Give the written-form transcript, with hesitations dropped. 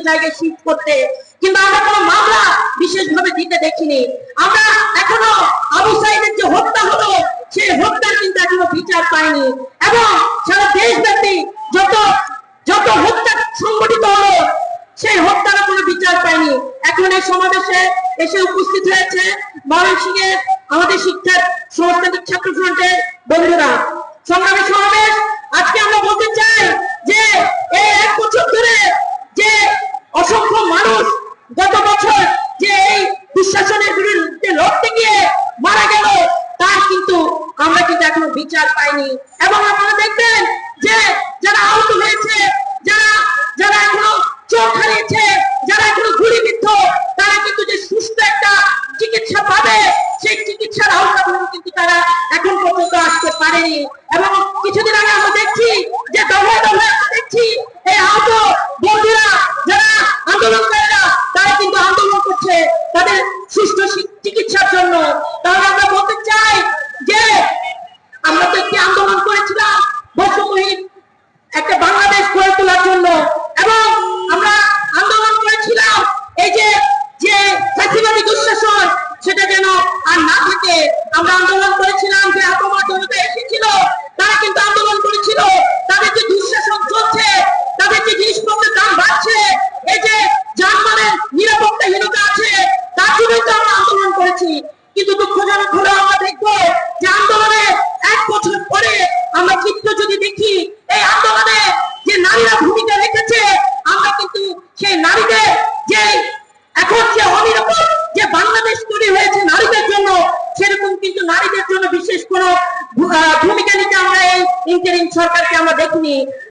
জায়গায় শিফট করতে, কিন্তু আমরা কোনো মামলা বিশেষভাবে দিতে দেখিনি। আমরা এখনো আবু সাইদের যে হত্যা হলো সেই হত্যার কিন্তু এখনো বিচার পাইনি, এবং সারা দেশব্যাপী যত যত হত্যা সংগঠিত হলো সেই হত্যার কোনো বিচার পায়নি। এখন এই সমাবেশে এসে উপস্থিত হয়েছে ময়মনসিংহের আমাদের শিক্ষা সমাজতান্ত্রিক ছাত্র ফ্রন্টের বন্ধুরা। সংগ্রামী সমাবেশ, আজকে আমরা বলতে চাই যে এই 1 বছর ধরে যে অসংখ্য মানুষ গত বছর যে এই দুঃশাসনের বিরুদ্ধে লড়তে গিয়ে মারা গেল, তার কিন্তু আমরা কিন্তু এখনো বিচার পাইনি। এবং আপনারা দেখবেন যে যারা আহত হয়েছে, যারা যারা এখনো চোখ হারিয়েছে, যারা এখনো গুলিবিদ্ধ, তারা কিন্তু যে সুস্থ একটা চিকিৎসা পাবে সেই চিকিৎসার আওতায় কিন্তু তারা এখন পর্যন্ত আসতে পারেনি। এবং কিছুদিন আগে আমরা দেখছি যে দফায় দফায় দেখছি এই আহত বন্ধুরা, যারা আন্দোলনকারীরা, তারা কিন্তু আন্দোলন করছে তাদের সুষ্ঠু চিকিৎসার জন্য। তাহলে আমরা বলতে চাই যে আমরা তো একটি আন্দোলন করেছিলাম বৈষম্যহীন একটা বাংলাদেশ গড়ে তোলার জন্য, এবং আমরা আন্দোলন করেছিলাম এই যে যে ফ্যাসিবাদী দুঃশাসন সেটা যেন আর না থাকে। আমরা আন্দোলন করেছিলাম যে আপনার জনতা এসেছিল, তারা কিন্তু আন্দোলন করেছিল তাদের যে দুঃশাসন চলছে, তাদের যে জিনিসপত্রের দাম বাড়ছে, এই যে যানবাহনের নিরাপত্তাহীনতা আছে, তার জন্যই তো আমরা আন্দোলন করেছি। কিন্তু দুঃখজনক হলো আমরা দেখবো যে আন্দোলনের 1 বছর পরে আমরা চিত্র যদি দেখি, এই আন্দোলনে যে নারীরা ভূমিকা রেখেছে, আমরা কিন্তু সেই নারীদের যে এখন যে অনিরাপদ যে বাংলাদেশ তৈরি হয়েছে নারীদের জন্য, সেরকম কিন্তু নারীদের জন্য বিশেষ কোনো ভূমিকা নিতে আমরা এই ইন্টারিম সরকারকে আমরা দেখিনি।